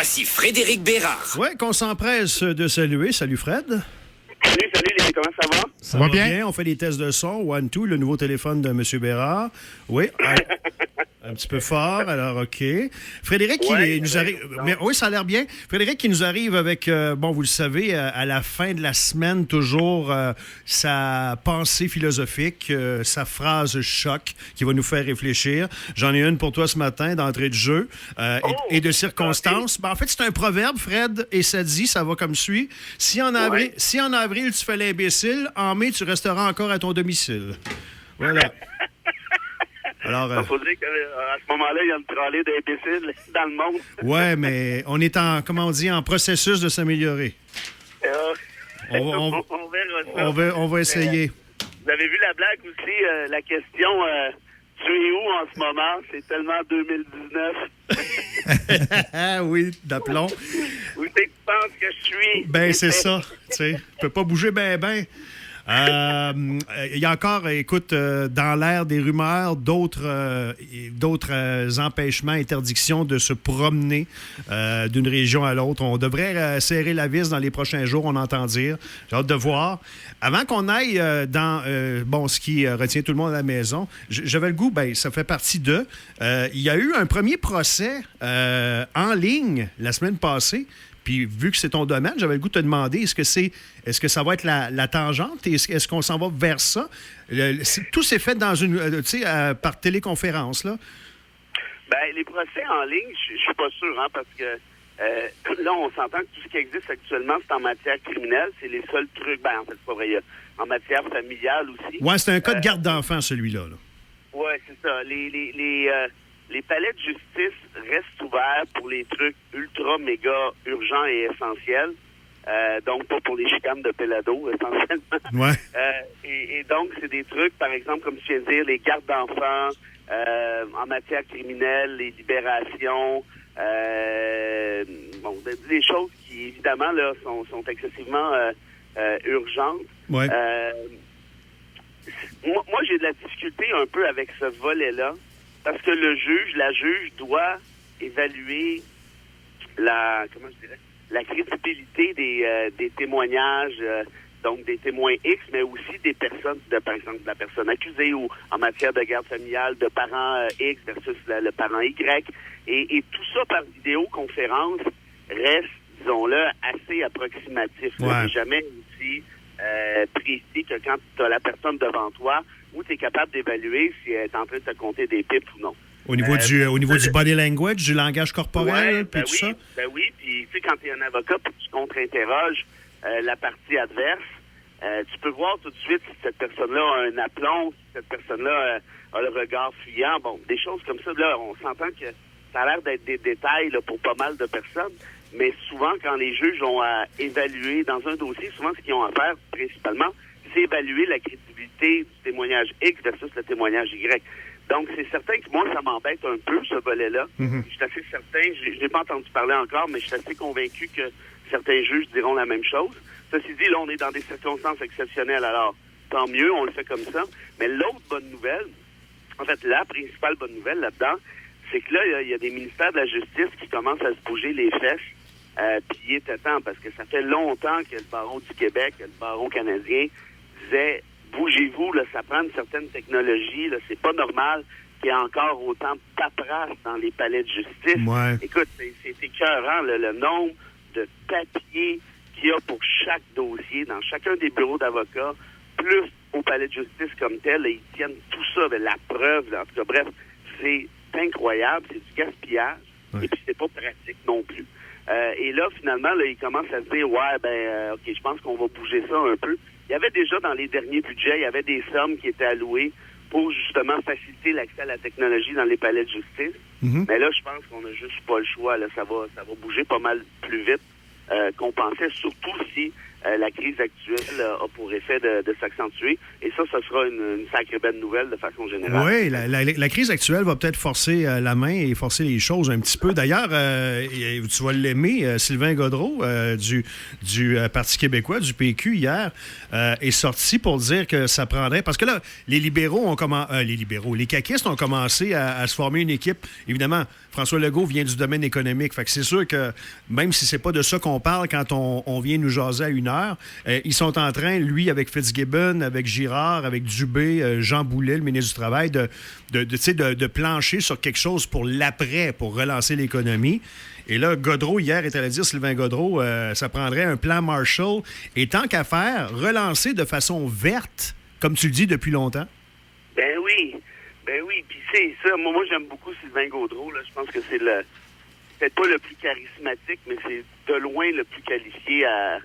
Voici Frédéric Bérard. Oui, qu'on s'empresse de saluer. Salut Fred. Salut les, comment ça va? Ça va bien. On fait les tests de son. One, two, le nouveau téléphone de M. Bérard. Oui. Un petit peu fort, alors OK. Frédéric qui nous arrive... Mais, oui, ça a l'air bien. Frédéric qui nous arrive avec, vous le savez, à la fin de la semaine, toujours sa pensée philosophique, sa phrase choc qui va nous faire réfléchir. J'en ai une pour toi ce matin, d'entrée de jeu et de circonstances. Okay. En fait, c'est un proverbe, Fred, et ça dit, ça va comme suit. Si en avril, tu fais l'imbécile, en mai, tu resteras encore à ton domicile. Voilà. Alors, il faut dire qu'à ce moment-là, il y a une trolley d'imbéciles dans le monde. Oui, mais on est en processus de s'améliorer. On va essayer. Vous avez vu la blague aussi, la question tu es où en ce moment? C'est tellement 2019. Oui, d'aplomb. Où c'est que tu penses que je suis? Ben, c'est ça. Tu sais, je peux pas bouger ben. Il y a encore, écoute, dans l'air des rumeurs, d'autres empêchements, interdictions de se promener d'une région à l'autre. On devrait serrer la vis dans les prochains jours, on entend dire. J'ai hâte de voir. Avant qu'on aille dans ce qui retient tout le monde à la maison, j'avais le goût, ça fait partie d'eux. Il y a eu un premier procès en ligne la semaine passée. Puis, vu que c'est ton domaine, j'avais le goût de te demander, est-ce que ça va être la tangente? Est-ce qu'on s'en va vers ça? Tout s'est fait dans par téléconférence, là? Les procès en ligne, je suis pas sûr, parce que là, on s'entend que tout ce qui existe actuellement, c'est en matière criminelle. C'est les seuls trucs. En fait, c'est pas vrai. En matière familiale aussi. Oui, c'est un cas de garde d'enfant, celui-là. Oui, c'est ça. Les palais de justice restent ouverts pour les trucs ultra, méga urgents et essentiels. Donc, pas pour les chicanes de Pelado, essentiellement. Ouais. Et donc, c'est des trucs, par exemple, comme tu viens de dire, les gardes d'enfants, en matière criminelle, les libérations, des choses qui, évidemment, là, sont excessivement urgentes. Ouais. Moi, j'ai de la difficulté un peu avec ce volet-là. Parce que la juge doit évaluer la crédibilité des témoignages, donc des témoins X, mais aussi des personnes, par exemple, de la personne accusée ou en matière de garde familiale, de parents X versus le parent Y. Et tout ça par vidéoconférence reste, disons-le, assez approximatif. Ouais. C'est jamais aussi précis que quand tu as la personne devant toi, où tu es capable d'évaluer si elle est en train de te compter des pipes ou non. Au niveau du body language, du langage corporel, puis tout ça? Oui, puis tu sais, quand tu es un avocat puis tu contre-interroges la partie adverse, tu peux voir tout de suite si cette personne-là a un aplomb, si cette personne-là a le regard fuyant. Des choses comme ça, là, on s'entend que ça a l'air d'être des détails là, pour pas mal de personnes, mais souvent, quand les juges ont à évaluer dans un dossier, souvent, ce qu'ils ont à faire, principalement, c'est évaluer la crédibilité du témoignage X versus le témoignage Y. Donc, c'est certain que moi, ça m'embête un peu, ce volet-là. Mm-hmm. Je suis assez certain, je n'ai pas entendu parler encore, mais je suis assez convaincu que certains juges diront la même chose. Ceci dit, là, on est dans des circonstances exceptionnelles, alors tant mieux, on le fait comme ça. Mais l'autre bonne nouvelle, en fait, la principale bonne nouvelle là-dedans, c'est que là, il y a des ministères de la Justice qui commencent à se bouger les fesses. Puis il était temps, parce que ça fait longtemps que le barreau du Québec, le barreau canadien, disait bougez-vous, là, ça prend une certaine technologie, là, c'est pas normal qu'il y ait encore autant de paperasse dans les palais de justice. Ouais. Écoute, c'est écœurant, le nombre de papiers qu'il y a pour chaque dossier dans chacun des bureaux d'avocats, plus au palais de justice comme tel, là, ils tiennent tout ça, la preuve, là, en tout cas, bref, c'est incroyable, c'est du gaspillage, et puis c'est pas pratique non plus. Et là, finalement, là, ils commencent à se dire, OK, je pense qu'on va bouger ça un peu. Il y avait déjà dans les derniers budgets, il y avait des sommes qui étaient allouées pour justement faciliter l'accès à la technologie dans les palais de justice. Mm-hmm. Mais là, je pense qu'on n'a juste pas le choix. Là, ça va bouger pas mal plus vite qu'on pensait, surtout si la crise actuelle a pour effet de s'accentuer. Et ça sera une sacrée belle nouvelle de façon générale. Oui, la crise actuelle va peut-être forcer la main et forcer les choses un petit peu. D'ailleurs, tu vas l'aimer, Sylvain Gaudreault du Parti québécois, du PQ, hier, est sorti pour dire que ça prendrait... Parce que là, les caquistes ont commencé à se former une équipe. Évidemment, François Legault vient du domaine économique. Fait que c'est sûr que même si c'est pas de ça qu'on parle quand on vient nous jaser à 1h, ils sont en train, lui, avec Fitzgibbon, avec Girard, avec Dubé, Jean Boulet, le ministre du Travail, de plancher sur quelque chose pour l'après, pour relancer l'économie. Et là, Gaudreault, hier, est allé dire, Sylvain Gaudreault, ça prendrait un plan Marshall. Et tant qu'à faire, relancer de façon verte, comme tu le dis depuis longtemps. Ben oui. Puis c'est ça. Moi, j'aime beaucoup Sylvain Gaudreault. Là. Je pense que c'est peut-être pas le plus charismatique, mais c'est de loin le plus qualifié à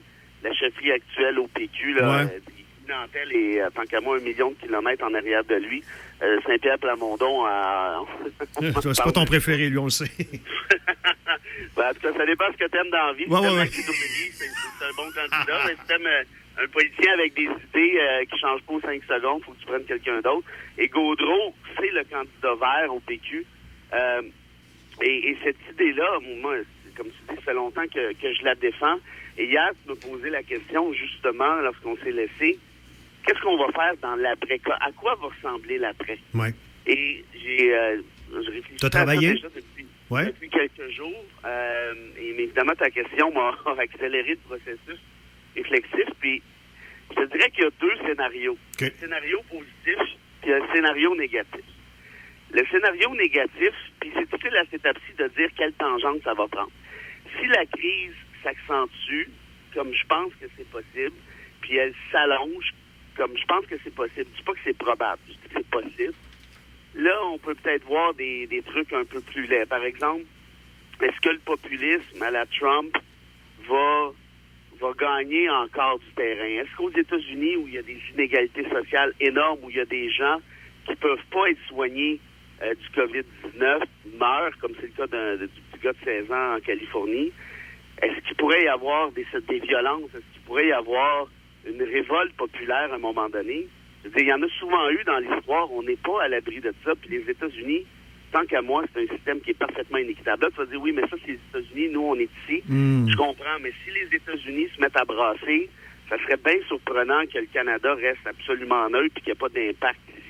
la chefferie actuelle au PQ. Là. Ouais. Nantel est, tant qu'à moi, 1 million de kilomètres en arrière de lui. Saint-Pierre Plamondon c'est pas ton préféré, lui, on le sait. Ben, en tout cas, ça dépend ce que t'aimes dans la vie. Ouais. C'est un bon candidat. Mais si t'aimes un politicien avec des idées qui changent pas aux 5 secondes, faut que tu prennes quelqu'un d'autre. Et Gaudreault, c'est le candidat vert au PQ. Et cette idée-là, moi, comme tu dis, ça fait longtemps que je la défends. Et hier, tu me posais la question, justement, lorsqu'on s'est laissé, qu'est-ce qu'on va faire dans l'après? À quoi va ressembler l'après? Ouais. Et je réfléchis. Tu as travaillé? Depuis quelques jours. Et évidemment, ta question m'a accéléré le processus réflexif. Puis, je te dirais qu'il y a 2 scénarios. Okay. Un scénario positif, puis un scénario négatif. Le scénario négatif, puis c'est difficile à cette étape-ci de dire quelle tangente ça va prendre. Si la crise s'accentue, comme je pense que c'est possible, puis elle s'allonge, comme je pense que c'est possible, je dis pas que c'est probable, je dis que c'est possible, là, on peut peut-être voir des trucs un peu plus laids. Par exemple, est-ce que le populisme à la Trump va gagner encore du terrain? Est-ce qu'aux États-Unis, où il y a des inégalités sociales énormes, où il y a des gens qui peuvent pas être soignés du COVID-19 meurent, comme c'est le cas du petit gars de 16 ans en Californie, est-ce qu'il pourrait y avoir des violences? Est-ce qu'il pourrait y avoir une révolte populaire à un moment donné? Je veux dire, il y en a souvent eu dans l'histoire. On n'est pas à l'abri de ça. Puis les États-Unis, tant qu'à moi, c'est un système qui est parfaitement inéquitable. Là, tu vas dire, oui, mais ça, c'est les États-Unis. Nous, on est ici. Je comprends. Mais si les États-Unis se mettent à brasser, ça serait bien surprenant que le Canada reste absolument neutre et qu'il n'y ait pas d'impact ici.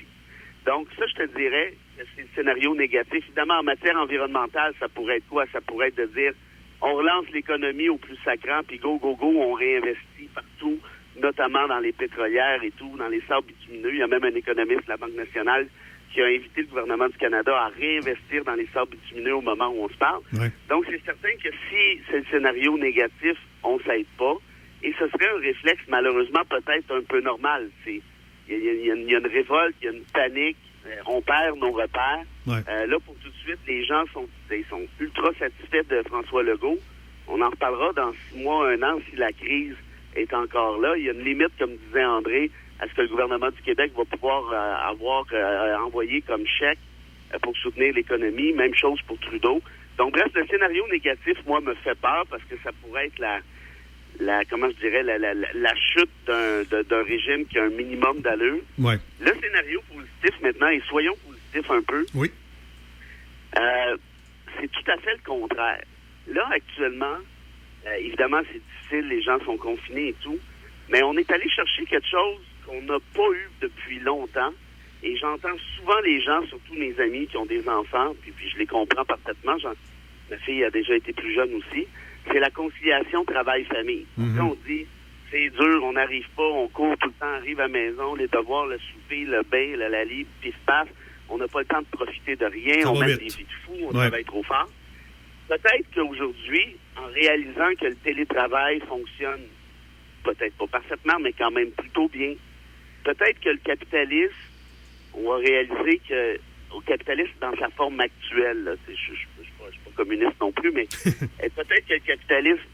Donc, ça, je te dirais que c'est le scénario négatif. Évidemment, en matière environnementale, ça pourrait être quoi? Ça pourrait être de dire, on relance l'économie au plus sacrant, puis go, on réinvestit partout, notamment dans les pétrolières et tout, dans les sables bitumineux. Il y a même un économiste de la Banque nationale qui a invité le gouvernement du Canada à réinvestir dans les sables bitumineux au moment où on se parle. Ouais. Donc, c'est certain que si c'est le scénario négatif, on ne s'aide pas. Et ce serait un réflexe, malheureusement, peut-être un peu normal. Il y a une révolte, il y a une panique, on perd nos repères. Ouais. Là, pour tout de suite, les gens sont ultra satisfaits de François Legault. On en reparlera dans 6 mois, 1 an, si la crise est encore là. Il y a une limite, comme disait André, à ce que le gouvernement du Québec va pouvoir avoir envoyé comme chèque pour soutenir l'économie. Même chose pour Trudeau. Donc, bref, le scénario négatif, moi, me fait peur parce que ça pourrait être la chute d'un régime qui a un minimum d'allure. Ouais. Le scénario positif maintenant, et soyons positifs un peu, oui. C'est tout à fait le contraire. Là, actuellement, évidemment, c'est difficile, les gens sont confinés et tout, mais on est allé chercher quelque chose qu'on n'a pas eu depuis longtemps, et j'entends souvent les gens, surtout mes amis qui ont des enfants, puis je les comprends parfaitement, ma fille a déjà été plus jeune aussi, c'est la conciliation travail-famille. Mm-hmm. On dit, c'est dur, on n'arrive pas, on court tout le temps, arrive à la maison, les devoirs, le souper, le bain, la lit, pif-paf, on n'a pas le temps de profiter de rien, on mène des vies de fous, on travaille trop fort. Peut-être qu'aujourd'hui, en réalisant que le télétravail fonctionne, peut-être pas parfaitement, mais quand même plutôt bien, peut-être que le capitalisme, on va réaliser que au capitalisme dans sa forme actuelle, là, je suis pas communiste non plus, mais peut-être que le capitalisme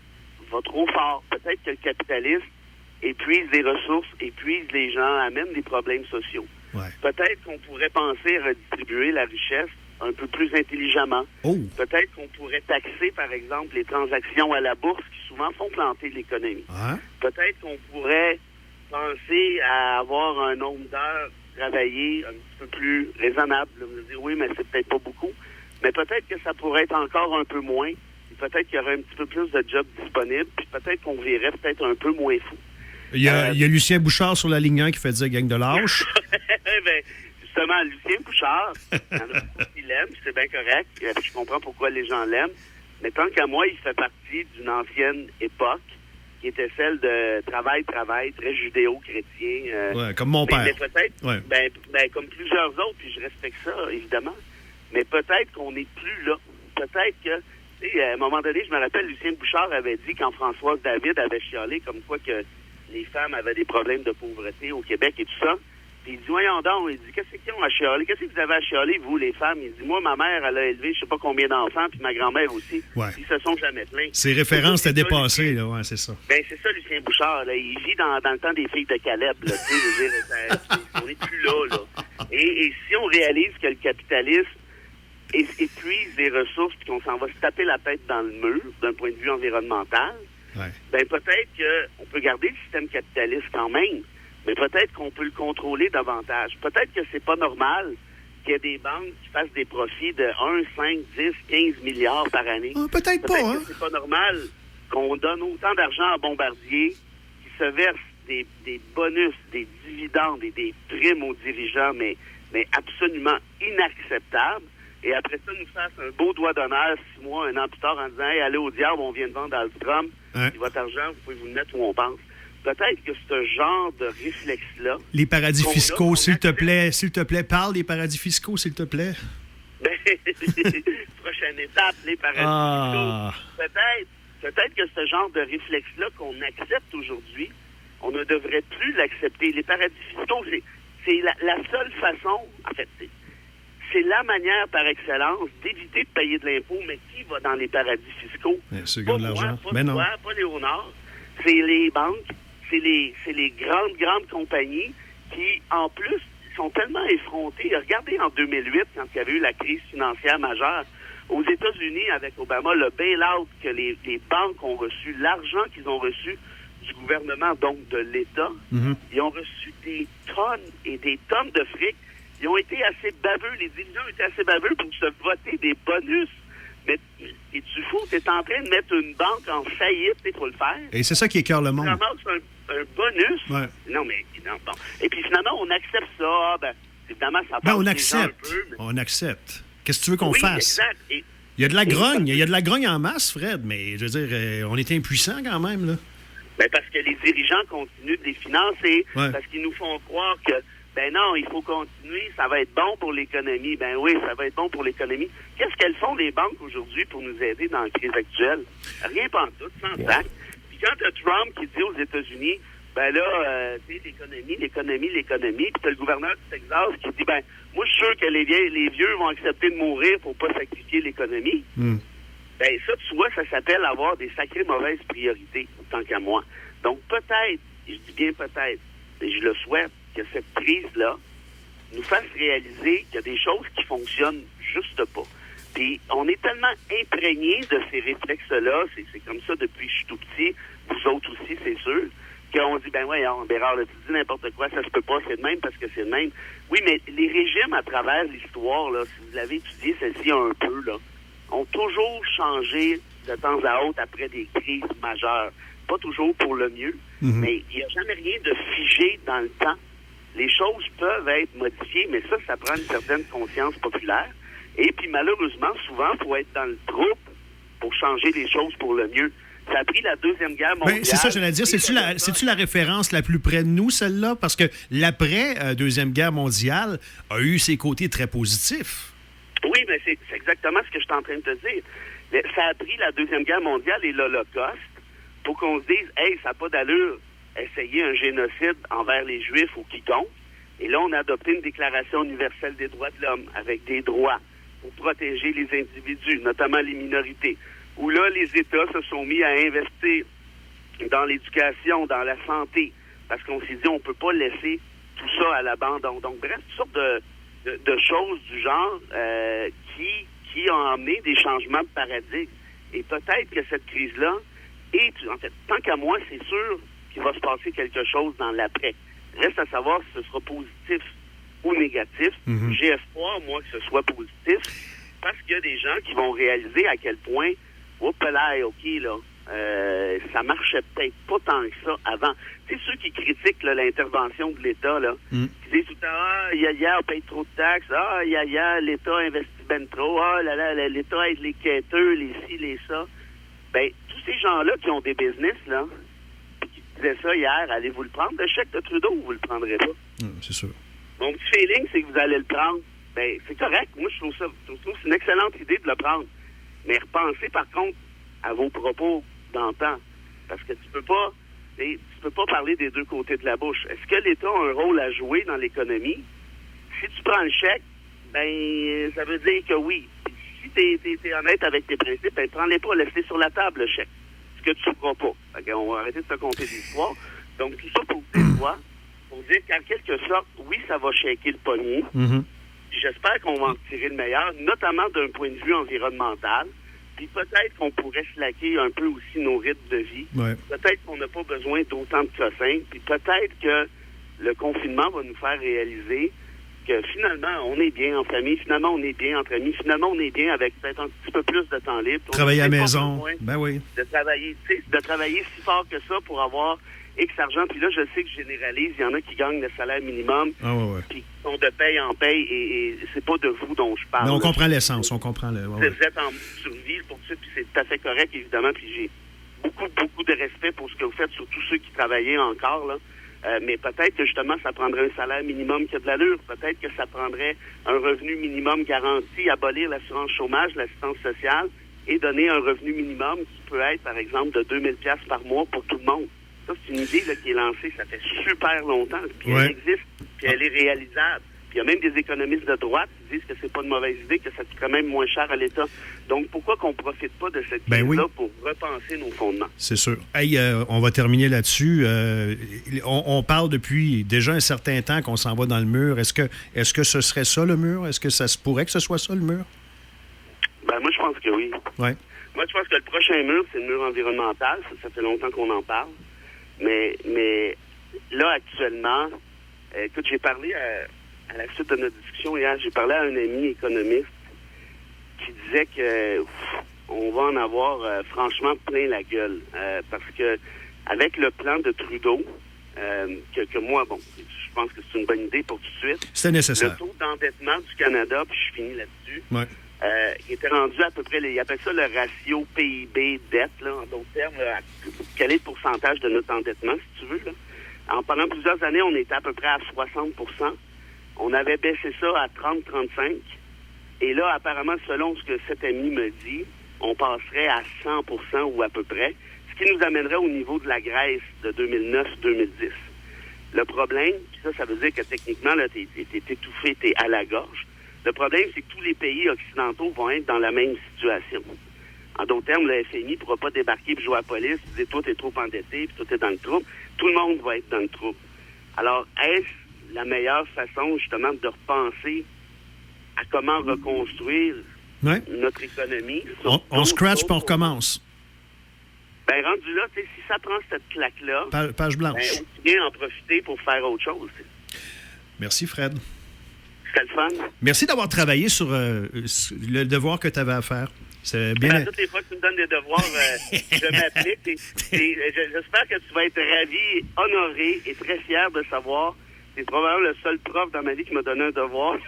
va trop fort. Peut-être que le capitalisme épuise les ressources, épuise les gens, amène des problèmes sociaux. Ouais. Peut-être qu'on pourrait penser à redistribuer la richesse un peu plus intelligemment. Oh. Peut-être qu'on pourrait taxer, par exemple, les transactions à la bourse qui souvent font planter l'économie. Hein? Peut-être qu'on pourrait penser à avoir un nombre d'heures travaillées un petit peu plus raisonnable. Là, vous allez dire, oui, mais c'est peut-être pas beaucoup. Mais peut-être que ça pourrait être encore un peu moins. Et peut-être qu'il y aurait un petit peu plus de jobs disponibles. Puis peut-être qu'on verrait peut-être un peu moins fou. Il y a Lucien Bouchard sur la ligne 1 qui fait dire gang de lâche. Ben, justement, Lucien Bouchard, il y en a beaucoup qui l'aiment, c'est bien correct. Je comprends pourquoi les gens l'aiment. Mais tant qu'à moi, il fait partie d'une ancienne époque qui était celle de travail, très judéo-chrétien. Ouais, comme mon père. Mais peut-être, Ouais. ben, comme plusieurs autres, puis je respecte ça, évidemment. Mais peut-être qu'on n'est plus là. Peut-être que, tu sais, à un moment donné, je me rappelle, Lucien Bouchard avait dit, quand Françoise David avait chialé, comme quoi que les femmes avaient des problèmes de pauvreté au Québec et tout ça. Puis il dit, voyons donc, il dit, qu'est-ce qu'ils ont à chialer? Qu'est-ce que vous avez à chialer, vous, les femmes? Il dit, moi, ma mère, elle a élevé je sais pas combien d'enfants, puis ma grand-mère aussi. Ouais. Ils se sont jamais plaints. Ses références étaient dépassées, là, ouais, c'est ça. Ben, c'est ça, Lucien Bouchard, là. Il vit dans le temps des filles de Caleb, là. Tu sais, je veux dire, on n'est plus là. Et si on réalise que le capitalisme épuise les ressources puis qu'on s'en va se taper la tête dans le mur, d'un point de vue environnemental, Ouais. ben peut-être qu'on peut garder le système capitaliste quand même, mais peut-être qu'on peut le contrôler davantage. Peut-être que c'est pas normal qu'il y ait des banques qui fassent des profits de 1, 5, 10, 15 milliards par année. Ah, peut-être pas, hein? Que c'est pas normal qu'on donne autant d'argent à Bombardier, qui se verse des bonus, des dividendes et des primes aux dirigeants, mais absolument inacceptables. Et après ça, nous fasse un beau doigt d'honneur 6 mois, un an plus tard, en disant « Hey, allez au diable, on vient de vendre Alstrom, Hein? et votre argent, vous pouvez vous le mettre où on pense. » Peut-être que ce genre de réflexe-là... Les paradis qu'on fiscaux, a, s'il te plaît, parle des paradis fiscaux, s'il te plaît. Ben, prochaine étape, les paradis fiscaux. Peut-être que ce genre de réflexe-là qu'on accepte aujourd'hui, on ne devrait plus l'accepter. Les paradis fiscaux, c'est la seule façon, en fait, c'est la manière par excellence d'éviter de payer de l'impôt, mais qui va dans les paradis fiscaux? Ceux qui Pas ont de l'argent. moi, Mais non. pas Léonard. C'est les banques, c'est les grandes compagnies qui, en plus, sont tellement effrontées. Regardez en 2008, quand il y avait eu la crise financière majeure, aux États-Unis, avec Obama, le bail-out que les banques ont reçu, l'argent qu'ils ont reçu du gouvernement, donc de l'État, ils ont reçu des tonnes et des tonnes de fric. Ils ont été assez baveux, les dirigeants ont été assez baveux pour se voter des bonus. Mais es-tu fou? T'es en train de mettre une banque en faillite, il faut le faire. Et c'est ça qui écœure le monde. C'est un bonus. Ouais. Non, bon. Et puis finalement, on accepte ça. Ah, ben, évidemment, ça passe On les gens accepte. un peu. Mais... On accepte. Qu'est-ce que tu veux qu'on oui, fasse? Exact. Il y a de la grogne. Il y a de la grogne en masse, Fred, mais je veux dire, on est impuissants quand même, là. Ben, parce que les dirigeants continuent de les financer, Ouais. parce qu'ils nous font croire que ben non, il faut continuer, ça va être bon pour l'économie. Ben oui, ça va être bon pour l'économie. Qu'est-ce qu'elles font, les banques, aujourd'hui, pour nous aider dans la crise actuelle? Rien pas en tout, sans sac. Puis quand tu as Trump qui dit aux États-Unis, ben là, tu sais, l'économie, puis tu as le gouverneur du Texas qui dit, ben, moi, je suis sûr que les vieux vont accepter de mourir pour pas sacrifier l'économie. Ben ça, tu vois, ça s'appelle avoir des sacrées mauvaises priorités, tant qu'à moi. Donc peut-être, et je dis bien peut-être, et je le souhaite, que cette crise-là nous fasse réaliser qu'il y a des choses qui fonctionnent juste pas. Puis on est tellement imprégné de ces réflexes-là, c'est comme ça depuis que je suis tout petit, vous autres aussi, c'est sûr, qu'on dit, ben ouais, Bérard, là, tu dis n'importe quoi, ça se peut pas, c'est de même parce que c'est de même. Oui, mais les régimes à travers l'histoire, là, si vous l'avez étudié, celle-ci un peu, là, ont toujours changé de temps à autre après des crises majeures. Pas toujours pour le mieux, mais il n'y a jamais rien de figé dans le temps. Les choses peuvent être modifiées, mais ça prend une certaine conscience populaire. Et puis, malheureusement, souvent, il faut être dans le troupe pour changer les choses pour le mieux. Ça a pris la Deuxième Guerre mondiale. Ben, c'est ça, j'allais dire. C'est-tu la référence la plus près de nous, celle-là? Parce que l'après-Deuxième Guerre mondiale a eu ses côtés très positifs. Oui, mais c'est exactement ce que je suis en train de te dire. Ça a pris la Deuxième Guerre mondiale et l'Holocauste pour qu'on se dise, hey, ça n'a pas d'allure, essayer un génocide envers les Juifs ou quiconque. Et là, on a adopté une Déclaration universelle des droits de l'homme avec des droits pour protéger les individus, notamment les minorités. Où là, les États se sont mis à investir dans l'éducation, dans la santé, parce qu'on s'est dit, on ne peut pas laisser tout ça à l'abandon. Donc, bref, toutes sortes de choses du genre qui ont amené des changements de paradigme. Et peut-être que cette crise-là est, en fait, tant qu'à moi, c'est sûr qu'il va se passer quelque chose dans l'après. Reste à savoir si ce sera positif ou négatif. Mm-hmm. J'ai espoir, moi, que ce soit positif, parce qu'il y a des gens qui vont réaliser à quel point, oups là, OK, là, ça marchait peut-être pas tant que ça avant. Tu sais, ceux qui critiquent là, l'intervention de l'État, là, qui disent tout le temps, on paye trop de taxes, l'État investit ben trop, l'État aide les quêteux, les ci, les ça. Ben, tous ces gens-là qui ont des business, là, qui disaient ça hier, allez-vous le prendre, le chèque de Trudeau, ou vous le prendrez pas? C'est sûr. Mon petit feeling, c'est que vous allez le prendre. Ben, c'est correct. Moi, je trouve que c'est une excellente idée de le prendre. Mais repensez, par contre, à vos propos d'antan. Parce que tu peux pas parler des deux côtés de la bouche. Est-ce que l'État a un rôle à jouer dans l'économie? Si tu prends le chèque, ben, ça veut dire que oui. Si t'es honnête avec tes principes, ben, prends-les pas, laisse-les sur la table, le chèque. Ce que tu ne feras pas. Fait on va arrêter de se compter des histoires. Donc, tout ça pour dire qu'en quelque sorte, oui, ça va shaker le poignet. Mm-hmm. J'espère qu'on va en tirer le meilleur, notamment d'un point de vue environnemental. Puis peut-être qu'on pourrait slacker un peu aussi nos rythmes de vie. Ouais. Peut-être qu'on n'a pas besoin d'autant de cossins. Puis peut-être que le confinement va nous faire réaliser que finalement, on est bien en famille. Finalement, on est bien entre amis. Finalement, on est bien avec peut-être un petit peu plus de temps libre. Travailler à la maison. Ben oui. De travailler si fort que ça pour avoir X argent. Puis là, je sais que je généralise. Il y en a qui gagnent le salaire minimum. Ah ouais. Puis qui sont de paye en paye. Et c'est pas de vous dont je parle. Mais on comprend l'essence. On comprend le... Vous êtes en survie pour ça. Puis c'est tout à fait correct, évidemment. Puis j'ai beaucoup de respect pour ce que vous faites, surtout ceux qui travaillaient encore, là. Mais peut-être que justement, ça prendrait un salaire minimum qui a de l'allure. Peut-être que ça prendrait un revenu minimum garanti, abolir l'assurance chômage, l'assistance sociale et donner un revenu minimum qui peut être, par exemple, de 2000 $ par mois pour tout le monde. Ça, c'est une idée là, qui est lancée, ça fait super longtemps. Puis elle existe, puis elle est réalisable. Puis il y a même des économistes de droite qui disent que c'est pas une mauvaise idée, que ça coûterait même moins cher à l'État. Donc, pourquoi qu'on profite pas de cette crise-là pour repenser nos fondements? C'est sûr. Hey, on va terminer là-dessus. On parle depuis déjà un certain temps qu'on s'en va dans le mur. Est-ce que ce serait ça, le mur? Est-ce que ça se pourrait que ce soit ça, le mur? Ben, moi, je pense que oui. Ouais. Moi, je pense que le prochain mur, c'est le mur environnemental. Ça fait longtemps qu'on en parle. Mais là, actuellement, écoute, j'ai parlé à la suite de notre discussion hier, j'ai parlé à un ami économiste qui disait que on va en avoir franchement plein la gueule. Parce que avec le plan de Trudeau, que moi, bon, je pense que c'est une bonne idée pour tout de suite. C'est nécessaire. Le taux d'endettement du Canada, puis je finis là-dessus, il était rendu à peu près, il appelle ça le ratio PIB-dette, là, en d'autres termes, quel est le pourcentage de notre endettement, si tu veux, là. Pendant plusieurs années, on était à peu près à 60 %. On avait baissé ça à 30-35. Et là, apparemment, selon ce que cet ami me dit, on passerait à 100 % ou à peu près, ce qui nous amènerait au niveau de la Grèce de 2009-2010. Le problème, puis ça veut dire que techniquement, là, t'es étouffé, t'es à la gorge. Le problème, c'est que tous les pays occidentaux vont être dans la même situation. En d'autres termes, le FMI ne pourra pas débarquer et jouer à la police, dire toi, t'es trop endetté, puis toi, t'es dans le trouble. Tout le monde va être dans le trouble. Alors, est-ce la meilleure façon, justement, de repenser à comment reconstruire notre économie? On scratch puis on recommence. Ben, rendu là, si ça prend cette claque-là, page blanche. Ben, on peut bien en profiter pour faire autre chose. Merci, Fred. C'était le fun. Merci d'avoir travaillé sur le devoir que tu avais à faire. C'est bien. Toutes les fois que tu me donnes des devoirs, je m'applique. J'espère que tu vas être ravi, honoré et très fier de savoir. C'est probablement le seul prof dans ma vie qui m'a donné un devoir.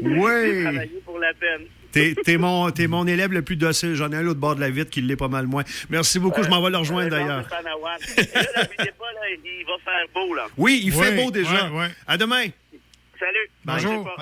Oui. J'ai travaillé pour la peine. T'es mon élève le plus docile. J'en ai un l'autre bord de la vitre qui l'est pas mal moins. Merci beaucoup. Je m'en vais le rejoindre d'ailleurs. Là, n'oubliez pas, là, il va faire beau. Là. Oui, il fait beau déjà. Ouais. À demain. Salut. Bonjour.